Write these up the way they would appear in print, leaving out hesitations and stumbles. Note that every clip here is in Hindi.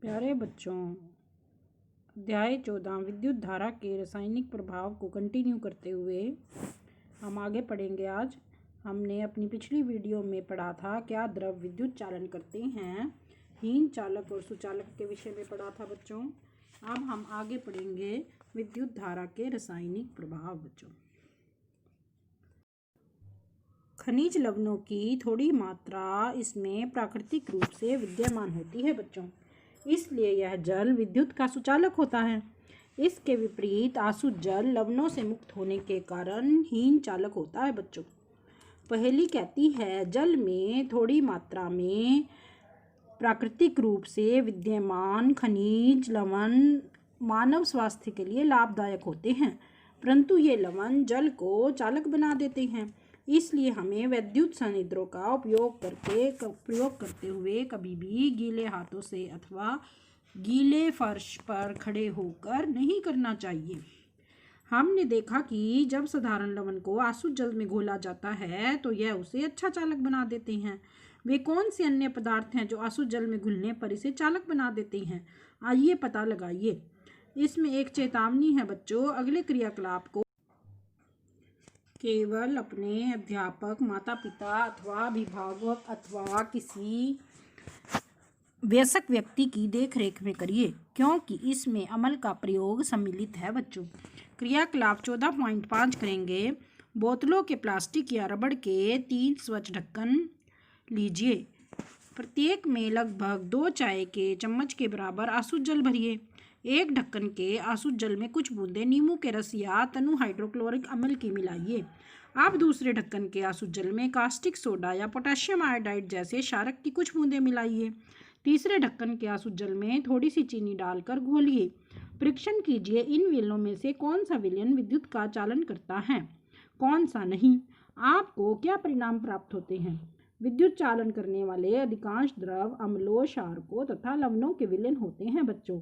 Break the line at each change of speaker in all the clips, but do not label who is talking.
प्यारे बच्चों, अध्याय 14 विद्युत धारा के रासायनिक प्रभाव को कंटिन्यू करते हुए हम आगे पढ़ेंगे। आज हमने अपनी पिछली वीडियो में पढ़ा था क्या द्रव विद्युत चालन करते हैं, हीन चालक और सुचालक के विषय में पढ़ा था बच्चों। अब हम आगे पढ़ेंगे विद्युत धारा के रासायनिक प्रभाव। बच्चों, खनिज लवणों की थोड़ी मात्रा इसमें प्राकृतिक रूप से विद्यमान होती है बच्चों, इसलिए यह जल विद्युत का सुचालक होता है। इसके विपरीत आसुत जल लवणों से मुक्त होने के कारण हीन चालक होता है बच्चों। पहेली कहती है जल में थोड़ी मात्रा में प्राकृतिक रूप से विद्यमान खनिज लवण मानव स्वास्थ्य के लिए लाभदायक होते हैं, परंतु ये लवण जल को चालक बना देते हैं। इसलिए हमें विद्युत संयंत्रों का प्रयोग करते हुए कभी भी गीले हाथों से अथवा गीले फर्श पर खड़े होकर नहीं करना चाहिए। हमने देखा कि जब साधारण लवण को आसुत जल में घोला जाता है तो यह उसे अच्छा चालक बना देते हैं। वे कौन से अन्य पदार्थ हैं जो आसुत जल में घुलने पर इसे चालक बना देते हैं? आइए पता लगाइए। इसमें एक चेतावनी है बच्चों, अगले क्रियाकलाप को केवल अपने अध्यापक, माता पिता अथवा अभिभावक अथवा किसी वयस्क व्यक्ति की देखरेख में करिए, क्योंकि इसमें अमल का प्रयोग सम्मिलित है बच्चों। क्रियाकलाप 14.5 करेंगे। बोतलों के प्लास्टिक या रबड़ के 3 स्वच्छ ढक्कन लीजिए। प्रत्येक में लगभग 2 चाय के चम्मच के बराबर आसुत जल भरिए। एक ढक्कन के आसुत जल में कुछ बूंदे नींबू के रस या तनु हाइड्रोक्लोरिक अम्ल की मिलाइए। आप दूसरे ढक्कन के आसुत जल में कास्टिक सोडा या पोटेशियम आयोडाइड जैसे क्षारक की कुछ बूंदें मिलाइए। तीसरे ढक्कन के आसुत जल में थोड़ी सी चीनी डालकर घोलिए। परीक्षण कीजिए इन विलयनों में से कौन सा विलयन विद्युत का चालन करता है, कौन सा नहीं। आपको क्या परिणाम प्राप्त होते हैं? विद्युत चालन करने वाले अधिकांश द्रव अम्लों, क्षारकों तथा लवणों के विलयन होते हैं बच्चों।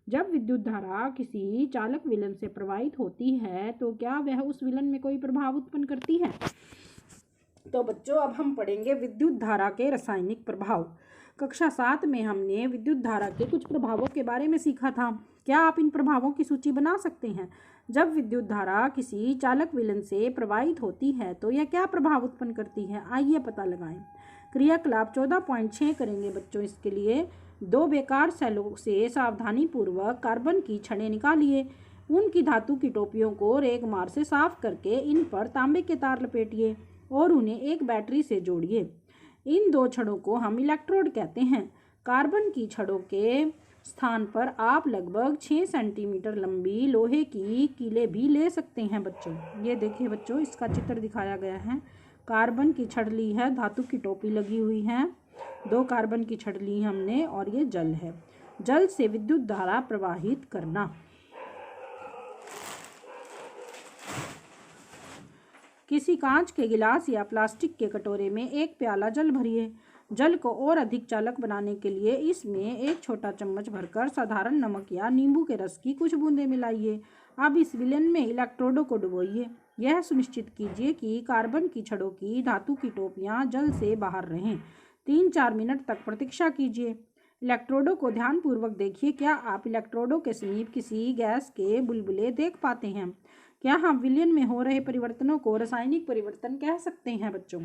जब विद्युत धारा किसी चालक विलयन से प्रवाहित होती है तो क्या वह उस विलयन में कोई प्रभाव उत्पन्न करती है? तो बच्चों, अब हम पढ़ेंगे विद्युत धारा के रासायनिक प्रभाव। कक्षा 7 में हमने विद्युत धारा के कुछ प्रभावों के बारे में सीखा था। क्या आप इन प्रभावों की सूची बना सकते हैं? जब विद्युत धारा किसी चालक विलयन से प्रवाहित होती है तो यह क्या प्रभाव उत्पन्न करती है? आइए पता लगाएं। क्रियाकलाप 14.6 करेंगे बच्चों। इसके लिए 2 बेकार सेलों से सावधानीपूर्वक कार्बन की छड़ें निकालिए। उनकी धातु की टोपियों को रेगमार से साफ करके इन पर तांबे के तार लपेटिए और उन्हें एक बैटरी से जोड़िए। इन 2 छड़ों को हम इलेक्ट्रोड कहते हैं। कार्बन की छड़ों के स्थान पर आप लगभग 6 सेंटीमीटर लंबी लोहे की कीलें भी ले सकते हैं बच्चों। ये देखिए बच्चों, इसका चित्र दिखाया गया है। कार्बन की छड़ ली है, धातु की टोपी लगी हुई है, 2 कार्बन की छड़ ली हमने और ये जल है। जल से विद्युत धारा प्रवाहित करना। किसी कांच के गिलास या प्लास्टिक के कटोरे में 1 प्याला जल भरिए। जल को और अधिक चालक बनाने के लिए इसमें 1 छोटा चम्मच भरकर साधारण नमक या नींबू के रस की कुछ बूंदें मिलाइए। अब इस विलयन में इलेक्ट्रोडों को डुबोइए। यह सुनिश्चित कीजिए कि कार्बन की छड़ों की धातु की टोपियां जल से बाहर रहें। 3-4 मिनट तक प्रतीक्षा कीजिए। इलेक्ट्रोडों को ध्यानपूर्वक देखिए। क्या आप इलेक्ट्रोडों के समीप किसी गैस के बुलबुले देख पाते हैं? क्या हम विलयन में हो रहे परिवर्तनों को रासायनिक परिवर्तन कह सकते हैं बच्चों?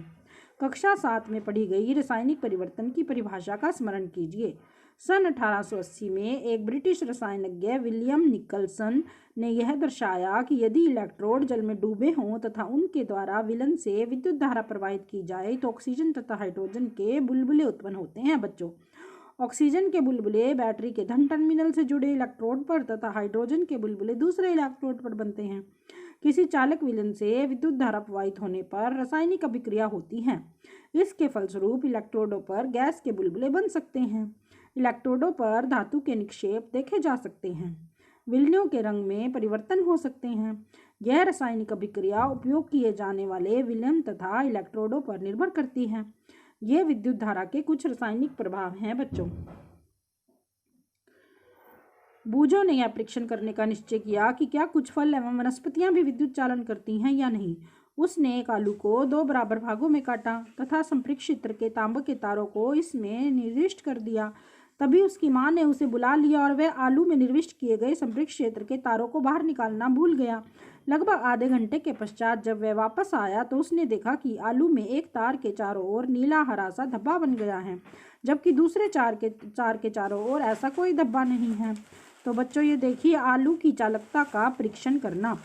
कक्षा 7 में पढ़ी गई रासायनिक परिवर्तन की परिभाषा का स्मरण कीजिए। सन 1880 में एक ब्रिटिश रसायनज्ञ विलियम निकलसन ने यह दर्शाया कि यदि इलेक्ट्रोड जल में डूबे हों तथा उनके द्वारा विलयन से विद्युत धारा प्रवाहित की जाए तो ऑक्सीजन तथा हाइड्रोजन के बुलबुले उत्पन्न होते हैं बच्चों। ऑक्सीजन के बुलबुले बैटरी के धन टर्मिनल से जुड़े इलेक्ट्रोड पर तथा हाइड्रोजन के बुलबुले दूसरे इलेक्ट्रोड पर बनते हैं। किसी चालक विलयन से विद्युत धारा प्रवाहित होने पर रासायनिक अभिक्रिया होती है। इसके फलस्वरूप इलेक्ट्रोडों पर गैस के बुलबुले बन सकते हैं। इलेक्ट्रोडों पर धातु के निक्षेप देखे जा सकते हैं। विलयनों के रंग में परिवर्तन हो सकते हैं। यह रासायनिक अभिक्रिया उपयोग किए जाने वाले विलयन तथा इलेक्ट्रोडों पर निर्भर करती है। ये विद्युत धारा के कुछ रासायनिक प्रभाव हैं बच्चों। बूजो ने यह परीक्षण करने का निश्चय किया कि क्या कुछ फल एवं वनस्पतियां भी विद्युत चालन करती हैं या नहीं। उसने एक आलू को 2 बराबर भागों में काटा तथा संपृक्ष क्षेत्र के तांबे के तारों को इसमें निर्दिष्ट कर दिया। तभी उसकी माँ ने उसे बुला लिया और वह आलू में निर्दिष्ट किए गए संपृक्त क्षेत्र के तारों को बाहर निकालना भूल गया। लगभग आधे घंटे के पश्चात जब वह वापस आया तो उसने देखा कि आलू में एक तार के चारों ओर नीला हरा सा धब्बा बन गया है, जबकि दूसरे चार के चारों ओर ऐसा कोई धब्बा नहीं है। तो बच्चों ये देखिए आलू की चालकता का परीक्षण करना।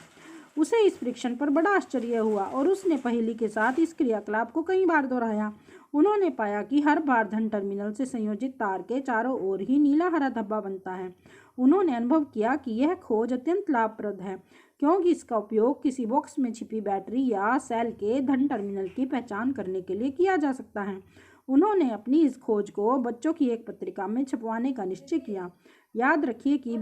उसे इस परीक्षण पर बड़ा आश्चर्य हुआ और उसने पहेली के साथ इस क्रियाकलाप को कई बार दोहराया। उन्होंने पाया कि हर बार धन टर्मिनल से संयोजित तार के चारों ओर ही नीला हरा धब्बा बनता है। उन्होंने अनुभव किया कि यह खोज अत्यंत लाभप्रद है, क्योंकि इसका उपयोग किसी बॉक्स में छिपी बैटरी या सेल के धन टर्मिनल की पहचान करने के लिए किया जा सकता है। उन्होंने अपनी इस खोज को बच्चों की एक पत्रिका में छपवाने का निश्चय किया। याद रखिए कि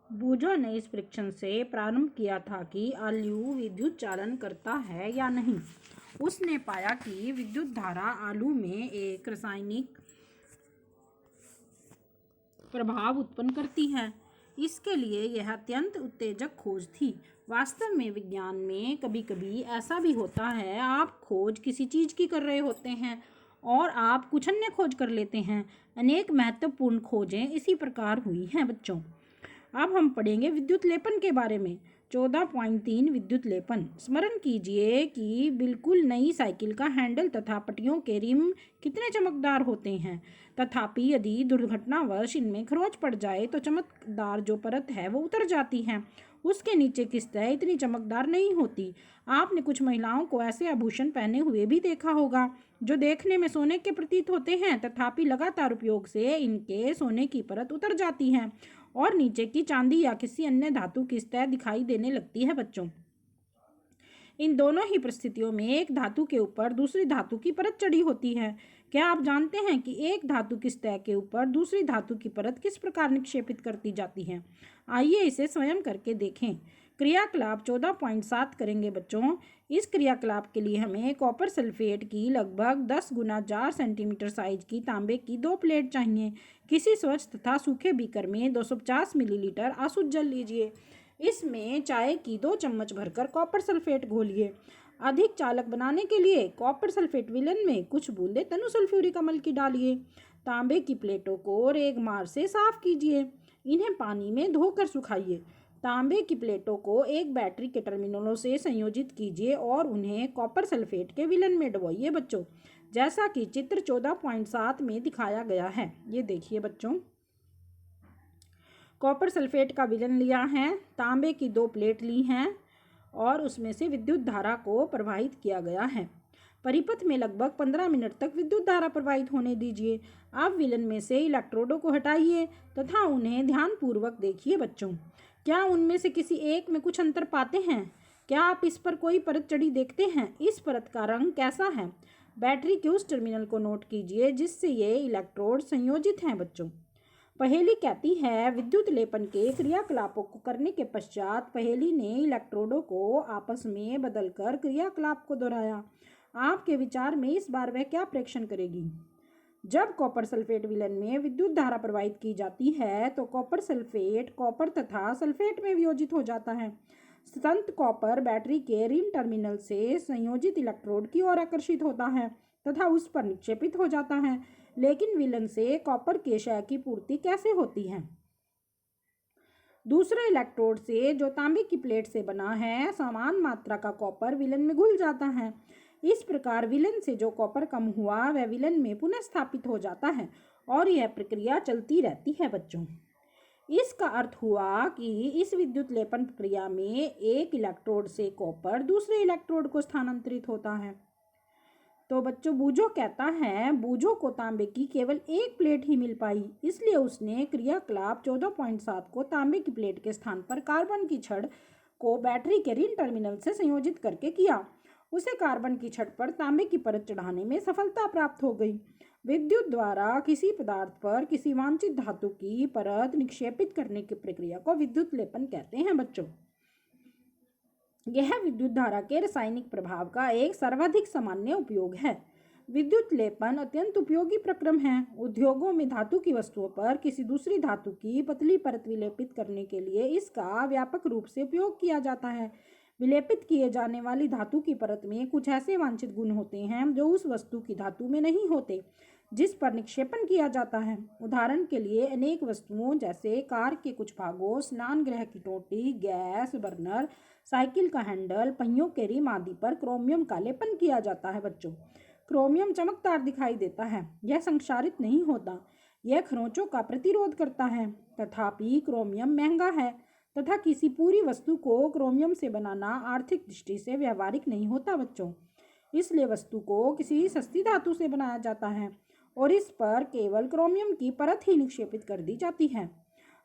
बूजो ने इस परीक्षण से प्रारंभ किया था कि आलू विद्युत चालन करता है या नहीं। उसने पाया कि विद्युत धारा आलू में एक रासायनिक प्रभाव उत्पन्न करती है। इसके लिए यह अत्यंत उत्तेजक खोज थी। वास्तव में विज्ञान में कभी कभी ऐसा भी होता है, आप खोज किसी चीज़ की कर रहे होते हैं और आप कुछ अन्य खोज कर लेते हैं। अनेक महत्वपूर्ण खोजें इसी प्रकार हुई हैं बच्चों। अब हम पढ़ेंगे विद्युत लेपन के बारे में। 14.3 विद्युत लेपन। स्मरण कीजिए कि बिल्कुल नई साइकिल का हैंडल तथा पटियों के रिम कितने चमकदार होते हैं, तथापि यदि दुर्घटनावश इनमें खरोंच पड़ जाए तो चमकदार जो परत है वो उतर जाती है। उसके नीचे की सतह इतनी चमकदार नहीं होती। आपने कुछ महिलाओं को ऐसे आभूषण पहने हुए भी देखा होगा जो देखने में सोने के प्रतीत होते हैं, तथापि लगातार उपयोग से इनके सोने की परत उतर जाती है और नीचे की चांदी या किसी अन्य धातु की सतह दिखाई देने लगती है बच्चों। इन दोनों ही परिस्थितियों में एक धातु के ऊपर दूसरी धातु की परत चढ़ी होती है। क्या आप जानते हैं कि एक धातु की सतह के ऊपर दूसरी धातु की परत किस प्रकार निक्षेपित करती जाती है? आइए इसे स्वयं करके देखें। क्रियाकलाप 14.7 करेंगे बच्चों। इस क्रियाकलाप के लिए हमें कॉपर सल्फेट की लगभग 10 गुना 4 सेंटीमीटर साइज की तांबे की 2 प्लेट चाहिए। किसी स्वच्छ तथा सूखे बीकर में 250 मिलीलीटर आसुत जल लीजिए। इसमें चाय की 2 चम्मच भरकर कॉपर सल्फेट घोलिए। अधिक चालक बनाने के लिए कॉपर सल्फेट विलयन में कुछ बूंदे तनु सल्फ्यूरिक अम्ल की डालिए। तांबे की प्लेटों को रेगमार से साफ कीजिए। इन्हें पानी में धोकर सुखाइए। तांबे की प्लेटों को एक बैटरी के टर्मिनलों से संयोजित कीजिए और उन्हें कॉपर सल्फेट के विलयन में डुबोइए बच्चों, जैसा कि चित्र 14.7 में दिखाया गया है। ये देखिए बच्चों, कॉपर सल्फेट का विलयन लिया है, तांबे की 2 प्लेट ली हैं और उसमें से विद्युत धारा को प्रवाहित किया गया है। परिपथ में लगभग 15 मिनट तक विद्युत धारा प्रवाहित होने दीजिए। अब विलयन में से इलेक्ट्रोडों को हटाइए तथा उन्हें ध्यानपूर्वक देखिए बच्चों। क्या उनमें से किसी एक में कुछ अंतर पाते हैं? क्या आप इस पर कोई परत चढ़ी देखते हैं? इस परत का रंग कैसा है? बैटरी के उस टर्मिनल को नोट कीजिए जिससे ये इलेक्ट्रोड संयोजित हैं बच्चों। पहेली कहती है, विद्युत लेपन के क्रियाकलापों को करने के पश्चात पहेली ने इलेक्ट्रोडों को आपस में बदलकर क्रियाकलाप को दोहराया। आपके विचार में इस बार वह क्या प्रेक्षण करेगी? जब कॉपर सल्फेट विलयन में विद्युत धारा प्रवाहित की जाती है तो कॉपर सल्फेट कॉपर तथा सल्फेट में वियोजित हो जाता है। संत कॉपर बैटरी के रिम टर्मिनल से संयोजित इलेक्ट्रोड की ओर आकर्षित होता है तथा उस पर निक्षेपित हो जाता है। लेकिन विलयन से कॉपर के क्षय की पूर्ति कैसे होती है? दूसरे इलेक्ट्रोड से जो तांबे की प्लेट से बना है, समान मात्रा का कॉपर विलयन में घुल जाता है। इस प्रकार विलयन से जो कॉपर कम हुआ वह विलयन में पुनः स्थापित हो जाता है और यह प्रक्रिया चलती रहती है बच्चों। इसका अर्थ हुआ कि इस विद्युत लेपन प्रक्रिया में एक इलेक्ट्रोड से कॉपर दूसरे इलेक्ट्रोड को स्थानांतरित होता है। तो बच्चों, बूजो कहता है, बूजो को तांबे की केवल एक प्लेट ही मिल पाई, इसलिए उसने क्रियाकलाप 14.7 को तांबे की प्लेट के स्थान पर कार्बन की छड़ को बैटरी के रिन टर्मिनल से संयोजित करके किया। उसे कार्बन की छड़ पर तांबे की परत चढ़ाने में सफलता प्राप्त हो गई। विद्युत द्वारा किसी पदार्थ पर किसी वांछित धातु की परत निक्षेपित करने की प्रक्रिया को विद्युत लेपन कहते हैं बच्चों। यह विद्युत धारा के रासायनिक प्रभाव का एक सर्वाधिक सामान्य उपयोग है। विद्युत लेपन अत्यंत उपयोगी प्रक्रम है। उद्योगों में धातु की वस्तुओं पर किसी दूसरी धातु की पतली परत विलेपित करने के लिए इसका व्यापक रूप से उपयोग किया जाता है। विलेपित किए जाने वाली धातु की परत में कुछ ऐसे वांछित गुण होते हैं जो उस वस्तु की धातु में नहीं होते जिस पर निक्षेपण किया जाता है। उदाहरण के लिए अनेक वस्तुओं जैसे कार के कुछ भागों, स्नान गृह की टोटी, गैस बर्नर, साइकिल का हैंडल, पहियों के रिम आदि पर क्रोमियम का लेपन किया जाता है बच्चों। क्रोमियम चमकदार दिखाई देता है, यह संक्षारित नहीं होता, यह खरोंचों का प्रतिरोध करता है। तथापि क्रोमियम महंगा है तथा किसी पूरी वस्तु को क्रोमियम से बनाना आर्थिक दृष्टि से व्यवहारिक नहीं होता बच्चों। इसलिए वस्तु को किसी सस्ती धातु से बनाया जाता है और इस पर केवल क्रोमियम की परत ही निक्षेपित कर दी जाती है।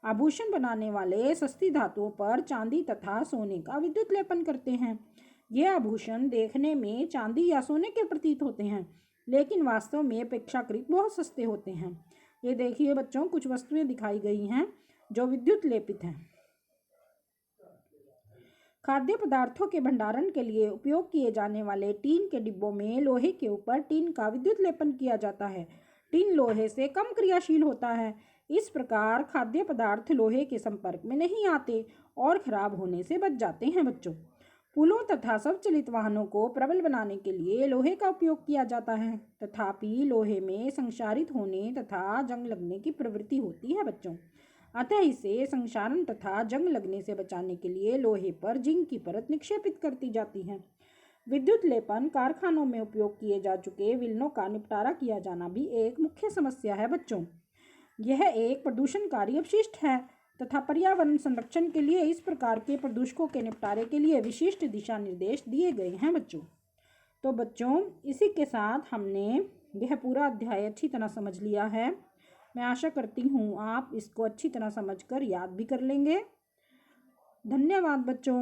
आभूषण बनाने वाले सस्ती धातुओं पर चांदी तथा सोने का विद्युत लेपन करते हैं। ये आभूषण देखने में चांदी या सोने के प्रतीत होते हैं, लेकिन वास्तव में अपेक्षाकृत बहुत सस्ते होते हैं। ये देखिए बच्चों, कुछ वस्तुएं दिखाई गई हैं जो विद्युत लेपित हैं। खाद्य पदार्थों के भंडारण के लिए उपयोग किए जाने वाले टीन के डिब्बों में लोहे के ऊपर टीन का विद्युत लेपन किया जाता है। टीन लोहे से कम क्रियाशील होता है, इस प्रकार खाद्य पदार्थ लोहे के संपर्क में नहीं आते और खराब होने से बच जाते हैं बच्चों। पुलों तथा स्वचालित वाहनों को प्रबल बनाने के लिए लोहे का उपयोग किया जाता है, तथापि लोहे में संक्षारित होने तथा जंग लगने की प्रवृत्ति होती है बच्चों। अतः इसे संक्षारण तथा जंग लगने से बचाने के लिए लोहे पर जिंक की परत निक्षेपित करती जाती है। विद्युत लेपन कारखानों में उपयोग किए जा चुके विलनों का निपटारा किया जाना भी एक मुख्य समस्या है बच्चों। यह एक प्रदूषणकारी अपशिष्ट है तथा पर्यावरण संरक्षण के लिए इस प्रकार के प्रदूषकों के निपटारे के लिए विशिष्ट दिशा निर्देश दिए गए हैं बच्चों। तो बच्चों, इसी के साथ हमने यह पूरा अध्याय अच्छी तरह समझ लिया है। मैं आशा करती हूँ आप इसको अच्छी तरह समझकर याद भी कर लेंगे। धन्यवाद बच्चों।